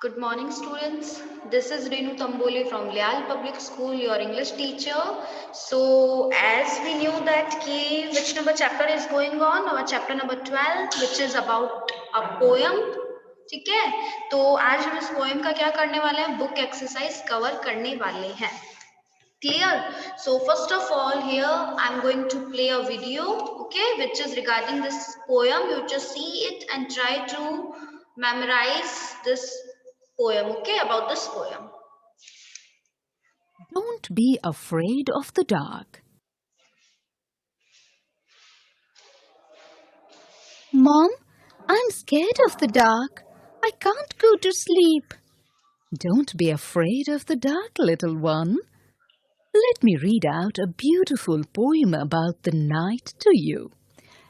Good morning, students. This is Renu Tamboli from Lial Public School, your English teacher. So, as we knew that which number chapter is going on, our chapter number 12, which is about a poem. ठीक है, तो आज हम इस poem का क्या करने वाले हैं, बुक एक्सरसाइज कवर करने वाले हैं. Clear? So first of all, here I'm going to play a video, okay, which is regarding this poem. You just see it and try to memorize this poem, okay, about this poem. Don't be afraid of the dark. Mom, I'm scared of the dark. I can't go to sleep. Don't be afraid of the dark, little one. Let me read out a beautiful poem about the night to you.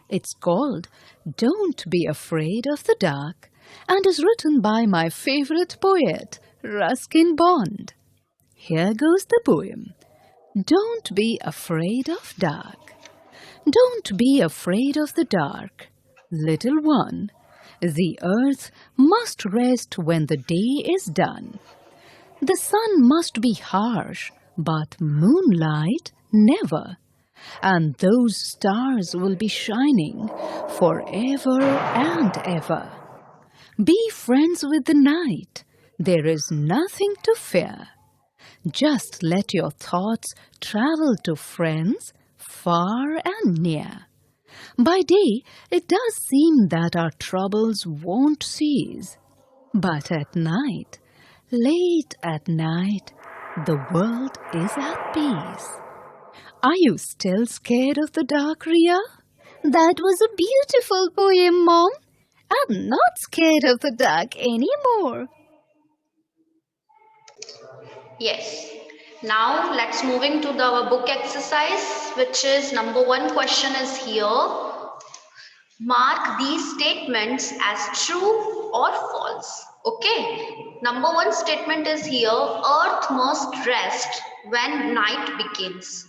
It's called Don't Be Afraid of the Dark and is written by my favorite poet, Ruskin Bond. Here goes the poem. Don't be afraid of dark. Don't be afraid of the dark. Little one, the earth must rest when the day is done. The sun must be harsh, but moonlight never. And those stars will be shining forever and ever. Be friends with the night. There is nothing to fear. Just let your thoughts travel to friends far and near. By day, it does seem that our troubles won't cease. But at night, late at night, the world is at peace. Are you still scared of the dark, Ria? That was a beautiful poem, Mom. I'm not scared of the dark anymore. Yes. Now let's moving to our book exercise, which is number 1 question is here. Mark these statements as true or false. Okay. Number 1 statement is here. Earth must rest when night begins.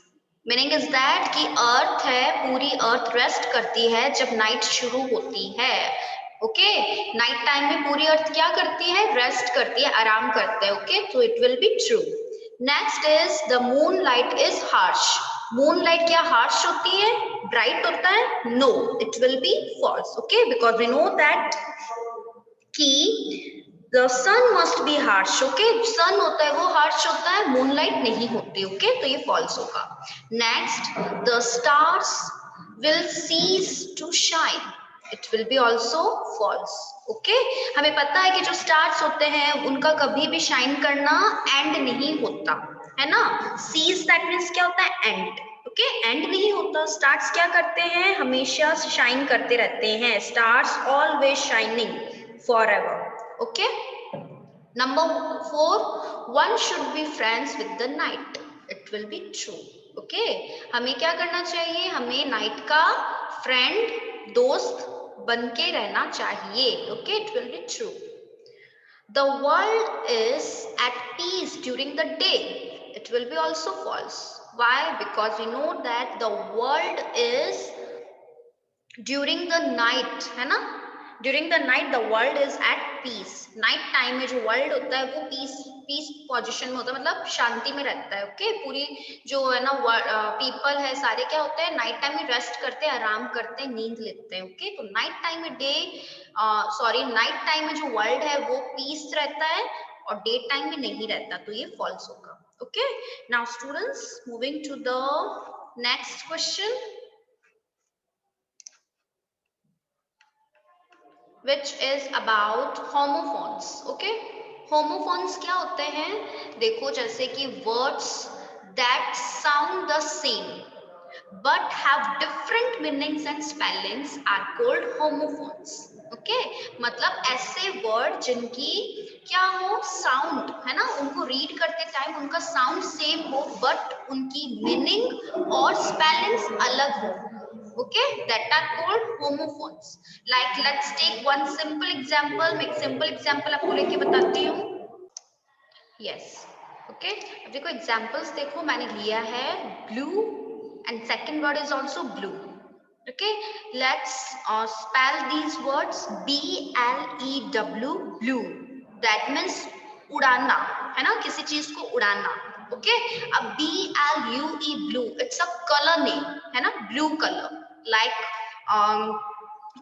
Meaning is that कि अर्थ है, पूरी अर्थ rest करती है जब night शुरू होती है. Okay, night time में पूरी अर्थ क्या करती है, रेस्ट करती है, आराम करते हैं. ओके, तो it will be true. Next is the moonlight is harsh. Moonlight क्या हार्श होती है, ब्राइट होता है? No, it will be false. Okay, because we know that कि The sun must be harsh. Okay, sun होता है वो harsh होता है, moonlight नहीं होती. Okay, तो ये false होगा. Next, the stars will cease to shine. It will be also false. Okay, हमें पता है कि जो stars होते हैं उनका कभी भी shine करना end नहीं होता है ना. Cease that means क्या होता है, end. ओके, एंड नहीं होता. स्टार्स क्या करते हैं, हमेशा शाइन करते रहते हैं. Stars always shining forever. Okay. Number 4, one should be friends with the night. It will be true. Okay. हमें क्या करना चाहिए, हमें नाइट का फ्रेंड, दोस्त बन के रहना चाहिए. Okay, it will be true. The world is at peace during the day. It will be also false. Why? Because we know that the world is during the night, है ना. During the night the world is at peace. Night time में जो world होता है वो piece position में होता है, मतलब शांति में रहता है. ओके, पूरी जो है ना पीपल है सारे क्या होते हैं, नाइट टाइम में रेस्ट करते हैं, आराम करते हैं, नींद लेते हैं. ओके, तो नाइट टाइम में नाइट टाइम में जो वर्ल्ड है वो पीस रहता है और डे टाइम में नहीं रहता, तो ये फॉल्स होगा. Okay, now students, moving to the next question, which is about homophones. Okay, homophones क्या होते हैं, देखो जैसे कि words that sound the same but have different meanings and spellings are called homophones. Okay, मतलब ऐसे वर्ड जिनकी क्या हो, साउंड है ना, उनको रीड करते टाइम उनका साउंड सेम हो बट उनकी मीनिंग और स्पेलिंग्स अलग हो. Okay, that are called homophones. Like let's take one simple example. मैं एक simple example आपको लेके बताती हूँ. Yes. Okay, अब देखो examples देखो, मैंने लिया है blue and second word is also blue. Okay, let's spell these words. BLEW, blue. That means उड़ाना, है ना, किसी चीज को उड़ाना। ओके, अब BLUE blue, it's a colour name, है ना, blue colour, like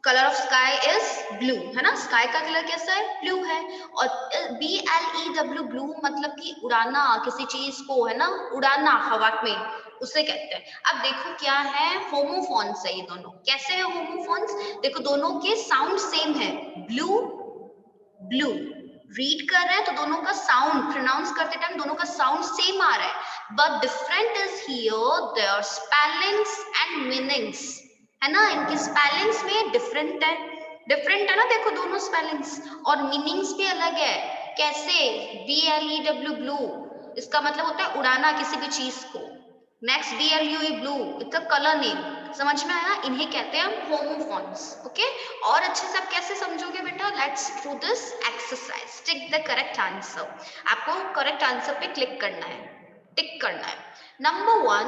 colour of sky is blue, है ना, स्काई का कलर कैसा है, ब्लू है। और BLEW ब्लू मतलब कि उड़ाना, किसी चीज को, है ना, उड़ाना हवा में, उसे कहते हैं। अब देखो क्या है, होमोफोन्स है ये दोनों। कैसे है होमोफोन्स, देखो दोनों के साउंड सेम है, ब्लू ब्लू, रीड कर रहे हैं तो दोनों का साउंड प्रोनाउंस करते टाइम दोनों का साउंड सेम आ रहा है, but different is here their spellings and meanings, है ना, इनकी स्पेलिंग्स में डिफरेंट है ना, देखो दोनों स्पेलिंग्स, और मीनिंग्स भी अलग है। कैसे, BLEW ब्लू, इसका मतलब होता है उड़ाना किसी भी चीज को। Next BLUE blue, it's a colour name. समझ में आया, इन्हें कहते हैं हम होमोफोन्स। ओके, और अच्छे से आप कैसे समझोगे बेटा, let's do this exercise, tick the correct answer. आपको करेक्ट आंसर पे क्लिक करना है, टिक करना है। Number 1,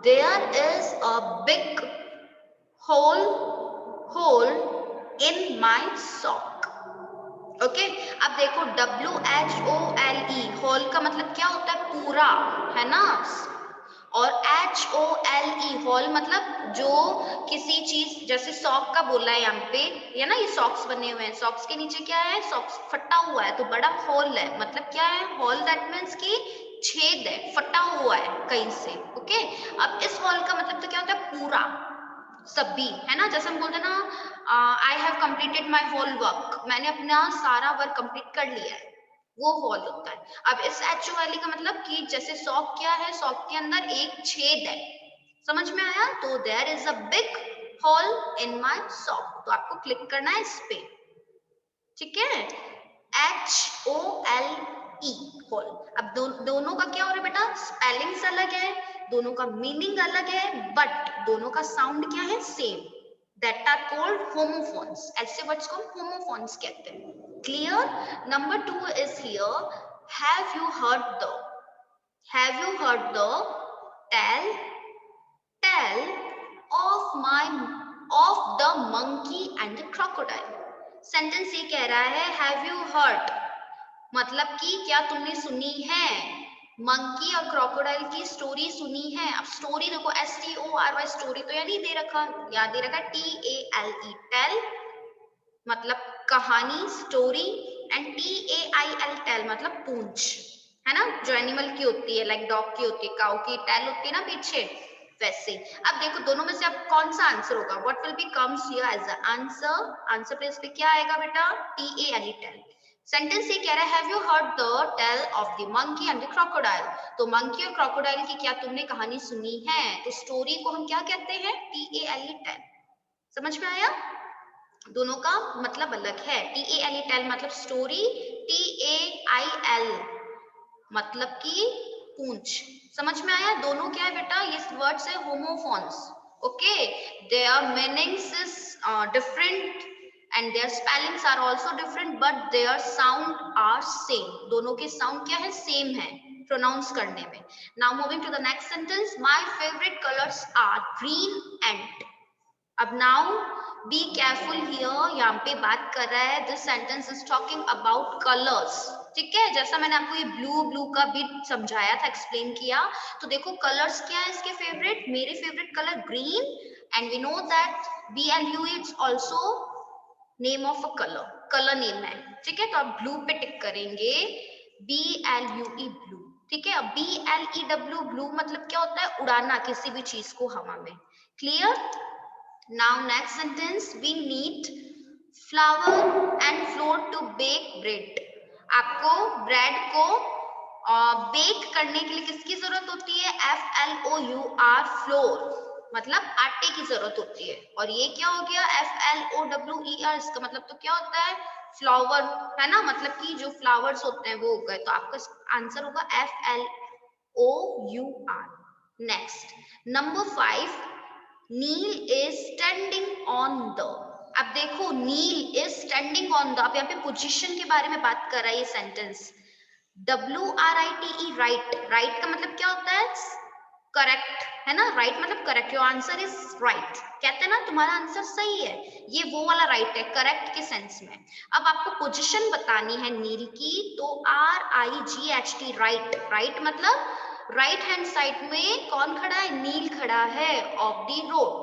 there is a big hole in my sock. Okay, अब देखो WHOLE, होल का मतलब क्या होता है, पूरा, है ना, और HOLE, होल मतलब जो किसी चीज, जैसे सॉक का बोला है यहाँ पे, ये ना, ये सॉक्स बने हुए हैं, सॉक्स के नीचे क्या है, सॉक्स फटा हुआ है, तो बड़ा होल है, मतलब क्या है, होल दैट मीन्स की छेद है, फटा हुआ है कहीं से। ओके, अब इस होल का मतलब तो क्या होता है, पूरा, सभी, है ना, जैसे हम बोलते हैं ना, I have completed my whole work, मैंने अपना सारा वर्क कंप्लीट कर लिया है, वो होल होता है। अब इस HOLE का मतलब कि जैसे सॉक क्या है, सॉक के अंदर एक छेद है, समझ में आया, तो there is a big hole in my sock, तो आपको क्लिक करना है इस पे, ठीक है, HOLE, होल। अब दोनों का क्या हो रहा है बेटा, स्पेलिंग्स अलग है, दोनों का मीनिंग अलग है, बट दोनों का साउंड क्या है, same, that are called homophones. ऐसे वर्ड्स को होमोफोन्स कहते हैं। Clear. Number 2 is here, have you heard the tell of the monkey and the crocodile। Sentence ये कह रहा है, हैव यू हर्ड मतलब कि क्या तुमने सुनी है, मंकी और क्रोकोडाइल की स्टोरी सुनी है। अब स्टोरी देखो, STORY, स्टोरी तो यानी दे रखा, याद दे रखा, TALE, टेल मतलब कहानी, स्टोरी, एंड TAIL, टेल मतलब पूंछ, है ना, जो एनिमल की होती है, लाइक डॉग की होती है, काऊ की टेल होती है ना पीछे, वैसे। अब देखो दोनों में से अब कौन सा आंसर होगा, what will be comes here as a answer, answer place पे क्या आएगा बेटा, TALE, टेल। सेंटेंस ये कह रहा है, have you heard the tale of the monkey and the crocodile, तो मंकी और क्रोकोडाइल की क्या तुमने कहानी सुनी है, तो स्टोरी को हम क्या कहते हैं, TALE, टेल। समझ में आया, दोनों का मतलब अलग है, TALE, टेल मतलब स्टोरी, TAIL मतलब कि पूंछ। समझ में आया, दोनों क्या है बेटा, ये वर्ड्स है homophones. Okay, their meanings is different and their spellings are also different, but their sound are same, दोनों के साउंड क्या है, सेम है प्रोनाउंस करने में। Now moving to the next sentence, my favourite colours are green and. अब now be careful here, यहाँ पे बात कर रहा है, this sentence is talking about colours, ठीक है, जैसा मैंने आपको ये ब्लू का भी समझाया था, एक्सप्लेन किया, तो देखो कलर्स क्या है इसके फेवरेट, मेरे favourite colour green, and we know that BLUE it's also name of a colour name है, ठीक है, तो आप ब्लू पे टिक करेंगे, BLUE ब्लू, ठीक है। अब BLEW ब्लू मतलब क्या होता है, उड़ाना किसी भी चीज को हवा में। Clear. Now next sentence, we need flour and flour to bake bread। आपको ब्रेड को बेक करने के लिए किसकी जरूरत होती है, FLOUR, फ्लोर मतलब आटे की जरूरत होती है। और ये क्या हो गया, FLOWER, इसका मतलब तो क्या होता है, फ्लावर, है ना, मतलब कि जो फ्लावर्स होते हैं वो हो गए, तो आपका आंसर होगा FLOUR। Next, number 5, Neel is standing on the. अब देखो, Neel is standing on the, अब यहाँ पे पोजीशन के बारे में बात कर रहा है ये सेंटेंस। WRITE, राइट, राइट का मतलब क्या होता है, करेक्ट है ना, राइट मतलब correct, your answer is right, कहते हैं ना तुम्हारा आंसर सही है, ये वो वाला राइट है करेक्ट के सेंस में। अब आपको पोजीशन बतानी है नील की, तो RIGHT राइट, राइट मतलब राइट हैंड साइड में कौन खड़ा है, नील खड़ा है ऑफ द रोड,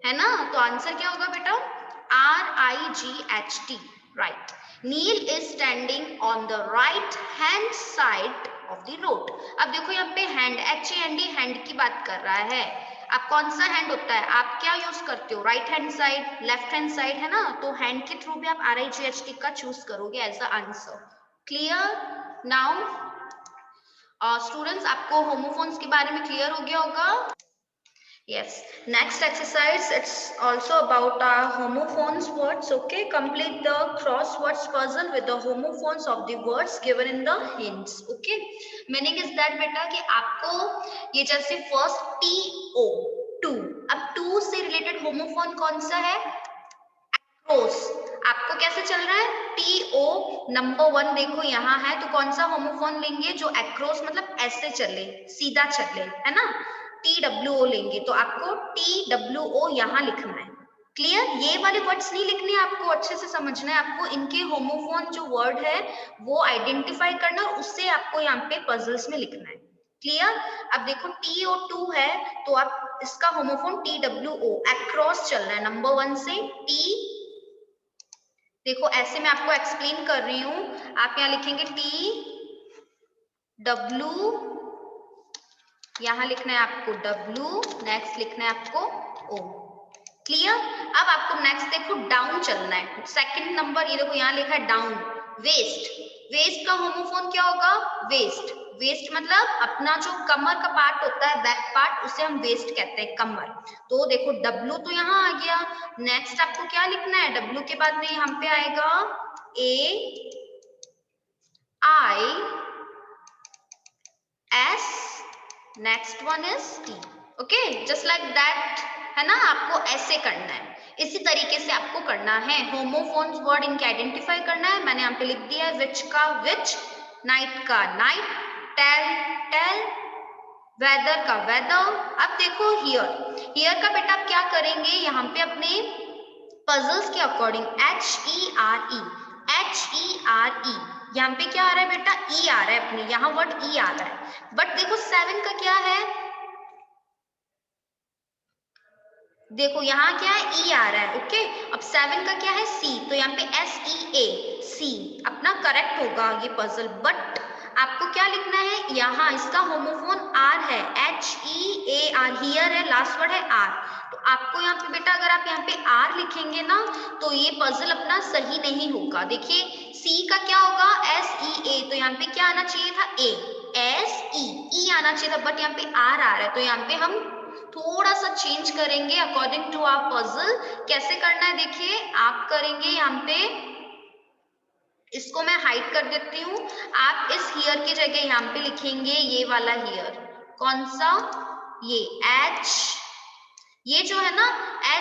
है ना, तो आंसर क्या होगा बेटा RIGHT right. Neel is standing on the right hand side of the road. अब देखो यहाँ पे हैंड, HAND हैंड की बात कर रहा है। अब कौन सा हैंड होता है, आप क्या यूज करते हो, right hand side, left hand side, है ना, तो हैंड के थ्रू भी आप RIGHT का चूज करोगे as a answer. Clear now students, आपको होमोफोन्स के बारे में क्लियर हो गया होगा। Yes, next exercise, it's also about homophones words. Okay, complete the crosswords puzzle with the homophones of the words given in the hints. Okay, meaning is that बेटा कि आपको ये जैसे first TO, टू, अब to से related homophone कौन सा है, across, आपको कैसे चल रहा है, TO नंबर 1 देखो यहाँ है, तो कौन सा होमोफोन लेंगे जो across मतलब ऐसे चले, सीधा चले, है ना, TWO लेंगे, तो आपको TWO यहाँ लिखना है। क्लियर, ये वाले वर्ड्स नहीं लिखने, आपको अच्छे से समझना है, आपको इनके होमोफोन जो वर्ड है वो आइडेंटिफाई करना और उससे आपको यहाँ पे पजल्स में लिखना है। क्लियर, अब देखो TO2 है, तो आप इसका होमोफोन TWO, अक्रॉस चलना है नंबर 1 से T, देखो ऐसे मैं आपको एक्सप्लेन कर रही हूं, आप यहाँ लिखेंगे TW, यहां लिखना है आपको W, नेक्स्ट लिखना है आपको O। क्लियर, अब आपको नेक्स्ट देखो डाउन चलना है, सेकंड नंबर ये देखो यहाँ लिखा है डाउन, वेस्ट, वेस्ट का होमोफोन क्या होगा, वेस्ट, वेस्ट मतलब अपना जो कमर का पार्ट होता है, बैक पार्ट, उसे हम वेस्ट कहते हैं, कमर। तो देखो W तो यहाँ आ गया, नेक्स्ट आपको क्या लिखना है, W के बाद में यहाँ पे आएगा AIS, next one is T। Okay, just like that, है ना, आपको ऐसे करना है, इसी तरीके से आपको करना है, होमोफोन्स वर्ड इनके आइडेंटिफाई करना है। मैंने यहाँ पे लिख दिया है विच का विच, नाइट का नाइट, टेल टेल, वेदर का वेदर। अब देखो हियर, हियर का बेटा आप क्या करेंगे, यहाँ पे अपने पजल्स के अकॉर्डिंग HERE, HERE, यहाँ पे क्या आ रहा है बेटा, E आ रहा है, अपने यहाँ वर्ड E आ रहा है, बट देखो 7 का क्या है, देखो यहाँ क्या है, E आ रहा है। ओके, अब 7 का क्या है, C, तो यहाँ पे SEA, C अपना करेक्ट होगा ये पजल, बट आपको क्या लिखना है, यहाँ इसका होमोफोन R है, HEAR, हियर है, लास्ट वर्ड है R, तो आपको यहाँ पे बेटा अगर आप यहाँ पे R लिखेंगे ना, तो ये पजल अपना सही नहीं होगा। देखिए C का क्या होगा, SEA, तो यहाँ पे क्या आना चाहिए था, E आना चाहिए था, बट यहाँ पे R आ रहा है, तो यहाँ पे हम थोड़ा सा चेंज करेंगे अकॉर्डिंग टू आवर पजल। कैसे करना है, देखिए आप करेंगे यहाँ पे, इसको मैं हाइड कर देती हूँ, आप इस हियर की जगह यहाँ पे लिखेंगे ये वाला हियर, कौन सा, ये H, ये जो है ना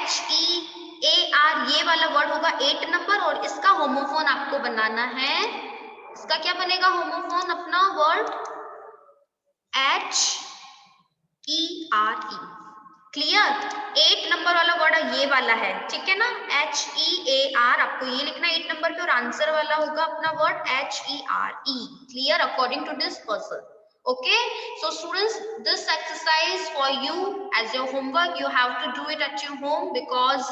HEAR, ये वाला वर्ड होगा 8 नंबर, और इसका होमोफोन आपको बनाना है, इसका क्या बनेगा होमोफोन अपना वर्ड HERE। क्लियर, 8 नंबर वाला वर्ड ये वाला है, ठीक है ना, HEAR, आपको ये लिखना है 8 नंबर पे, और आंसर वाला होगा अपना word HERE। Clear, according to this puzzle. Okay, so students, this exercise for you as your homework, you have to do it at your home, because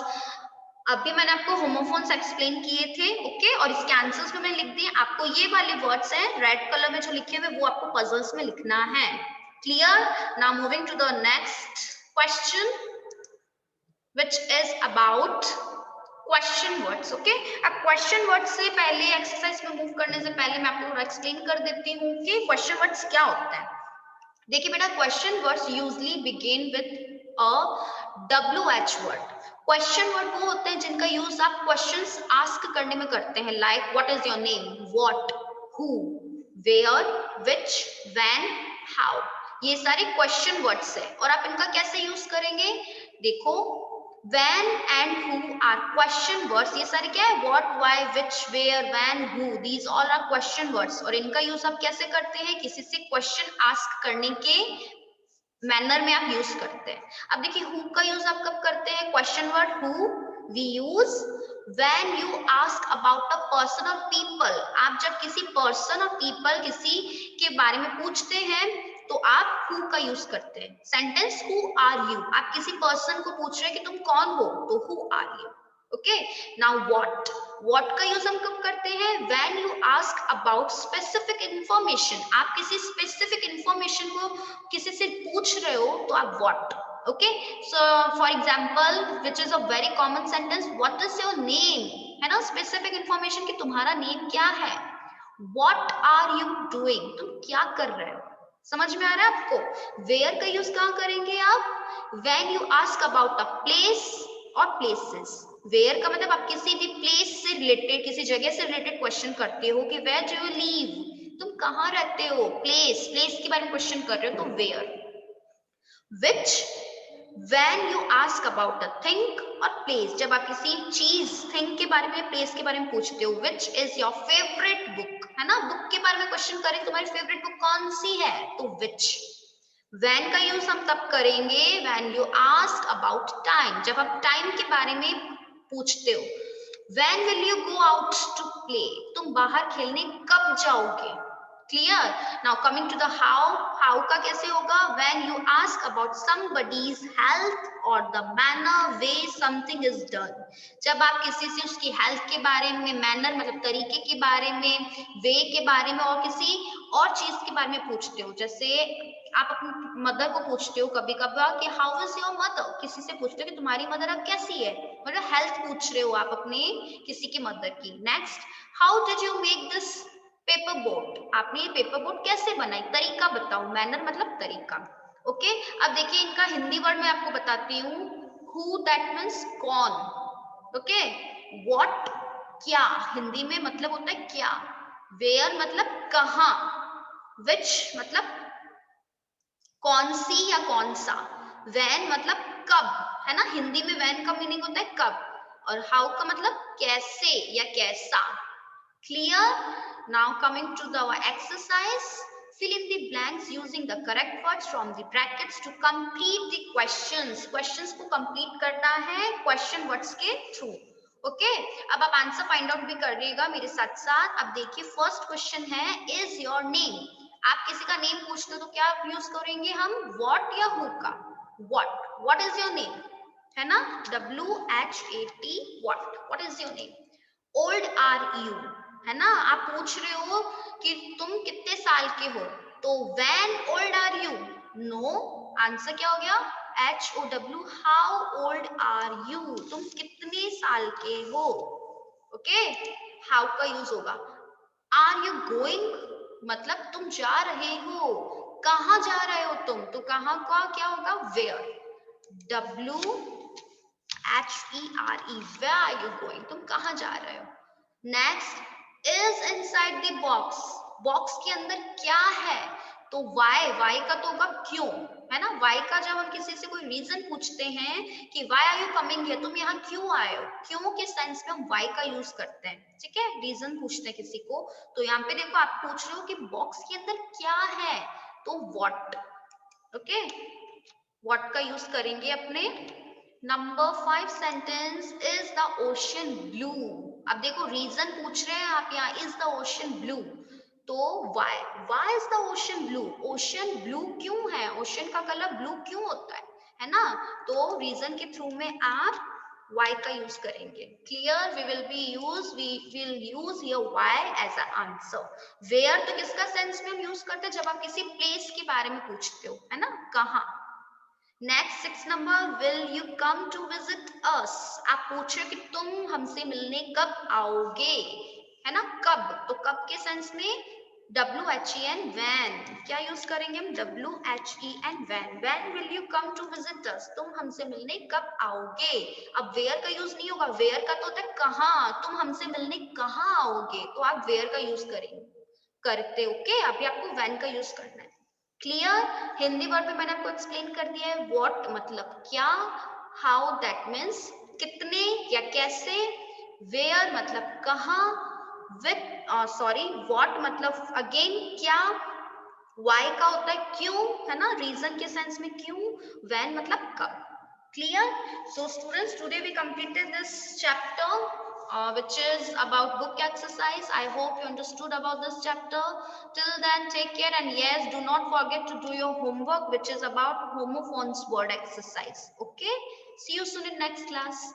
अभी मैंने आपको होमोफोन्स एक्सप्लेन किए थे। ओके, और इसके आंसर्स भी मैंने लिख दिए, आपको ये वाले वर्ड्स हैं रेड कलर में जो लिखे हुए, वो आपको पजल्स में लिखना है। Clear, now moving to the next question, which is about question words. Okay, अब क्वेश्चन वर्ड्स से पहले, एक्सरसाइज में मूव करने से पहले मैं आपको एक्सप्लेन कर देती हूँ कि क्वेश्चन वर्ड्स क्या होता है। देखिए बेटा, question words usually begin with a WH word. Question word वो होते हैं जिनका यूज आप क्वेश्चंस आस्क करने में करते हैं, like what is your name, what, who, where, which, when, how, ये सारे क्वेश्चन वर्ड्स है, और आप इनका कैसे यूज करेंगे, देखो when and who are question words, ये सारे क्या है, what, why, which, where, when, who, these all are question words, और इनका यूज आप कैसे करते हैं, किसी से क्वेश्चन आस्क करने के मैनर में आप यूज करते हैं। अब देखिए हु का यूज आप कब करते हैं, question word who we use when you ask about a person और पीपल। आप जब किसी पर्सन और पीपल किसी के बारे में पूछते हैं तो आप हु का यूज करते हैं। सेंटेंस हु आर यू, आप किसी पर्सन को पूछ रहे हैं कि तुम कौन हो, तो who are you. Okay, now what का यूज हम कब करते हैं, when you ask about specific information. आप किसी स्पेसिफिक इंफॉर्मेशन को किसी से पूछ रहे हो तो आप what. Okay, so for example which is a very common sentence, what is your name, है ना, स्पेसिफिक इंफॉर्मेशन कि तुम्हारा नेम क्या है। व्हाट आर यू डूइंग, तुम क्या कर रहे हो। समझ में आ रहा है आपको। वेयर का यूज कहाँ करेंगे आप, when you ask about a place और प्लेसेस। वेयर का मतलब आप किसी भी प्लेस से रिलेटेड, किसी जगह से रिलेटेड क्वेश्चन करते हो कि वेयर डू यू लीव, तुम कहाँ रहते हो, प्लेस के बारे में क्वेश्चन कर रहे हो तो where. Which, when you ask about a thing और place, जब आप किसी चीज थिंग के बारे में, प्लेस के बारे में पूछते हो। which is your favorite book, है ना, बुक के बारे में क्वेश्चन करें तुम्हारी फेवरेट बुक कौन सी है, तो which। when का यूज हम तब करेंगे when you ask about time, जब आप टाइम के बारे में पूछते हो। when will you go out to play, तुम बाहर खेलने कब जाओगे। Clear. Now coming to the how का कैसे होगा, when you ask about somebody's health or the manner way something is done, जब आप किसी से उसकी हेल्थ के बारे में, मैनर मतलब तरीके के बारे में, वे के बारे में और किसी और चीज के बारे में पूछते हो। जैसे आप अपनी मदर को पूछते हो कभी कभार कि हाउ इज योर मदर, किसी से पूछते हो कि तुम्हारी मदर अब कैसी है, मतलब हेल्थ पूछ रहे हो आप अपने किसी की मदर की। Next, how did you make this paper boat, आपने ये पेपर बोट कैसे बनाई, तरीका बताओ, मैनर मतलब तरीका। ओके, अब देखिए इनका हिंदी वर्ड मैं आपको बताती हूँ। हु दैट मीन्स कौन। ओके, व्हाट क्या, हिंदी में मतलब होता है क्या। वेयर मतलब कहाँ, विच मतलब कौन सी या कौन सा, व्हेन मतलब कब, है ना, हिंदी में व्हेन का मीनिंग होता है कब, और हाउ का मतलब कैसे या कैसा। Clear? Now coming to the exercise, fill in the blanks using the correct words from the brackets to complete the questions. Questions को complete करना है question words के through. Okay? अब आप आंसर फाइंड आउट भी करिएगा मेरे साथ साथ। अब देखिए फर्स्ट क्वेश्चन है, is your name। आप किसी का नेम पूछते हो तो क्या यूज करेंगे हम, what या who का। what is your name, है ना, WHAT, what is your name। Old are you, है ना, आप पूछ रहे हो कि तुम कितने साल के हो, तो when old are you, no, answer क्या हो गया, HOW, how old are you, तुम कितने साल के हो। ओके, हाउ का यूज होगा। आर यू गोइंग मतलब तुम जा रहे हो, कहाँ जा रहे हो तुम, तो कहाँ का क्या होगा, where. WHERE, where are you going, तुम कहाँ जा रहे हो। Next, is inside the box, box के अंदर क्या है, तो why का तो होगा क्यों, है ना। why का जब हम किसी से कोई रीजन पूछते हैं कि why are you coming here, तुम यहाँ क्यों आए हो, क्यों के सेंस में हम why का यूज करते हैं। ठीक है, रीजन पूछते हैं किसी को, तो यहाँ पे देखो आप पूछ रहे हो कि बॉक्स के अंदर क्या है, तो what। ओके, what का यूज करेंगे अपने। Number 5 sentence, is the ocean blue. अब देखो रीजन पूछ रहे हैं आप यहाँ, इज द ओशन ब्लू, तो why is the ocean blue, ocean blue क्यों है, ओशन का कलर ब्लू क्यों होता है ना, तो रीजन के थ्रू में आप वाई का यूज करेंगे। Clear, we will use here why as a answer. Where तो किसका सेंस में हम यूज करते हैं, जब आप किसी प्लेस के बारे में पूछते हो, है ना, कहाँ। Next 6 number, will you come to visit us, आप पूछ रहे हो कि तुम हमसे मिलने कब आओगे, है ना, कब, तो कब के सेंस में WHEN, व्हेन, क्या यूज करेंगे हम, WHEN, when will you come to visit us, तुम हमसे मिलने कब आओगे। अब वेयर का यूज नहीं होगा, वेयर का तो होता है कहाँ, तुम हमसे मिलने कहाँ आओगे, तो आप वेयर का यूज करेंगे करते। ओके, अभी आपको व्हेन का यूज करना है। क्लियर, हिंदी वर्ड में मैंने आपको एक्सप्लेन कर दिया है। व्हाट मतलब क्या, हाउ दैट मीन्स कितने या कैसे, वेयर मतलब कहाँ, व्हाट मतलब अगेन क्या, why का होता है क्यों, है ना, रीजन के सेंस में क्यों, when मतलब कब. Clear? So students, today we completed this chapter which is about book exercise. I hope you understood about this chapter. Till then, take care, and yes, do not forget to do your homework which is about homophones word exercise. Okay? See you soon in next class.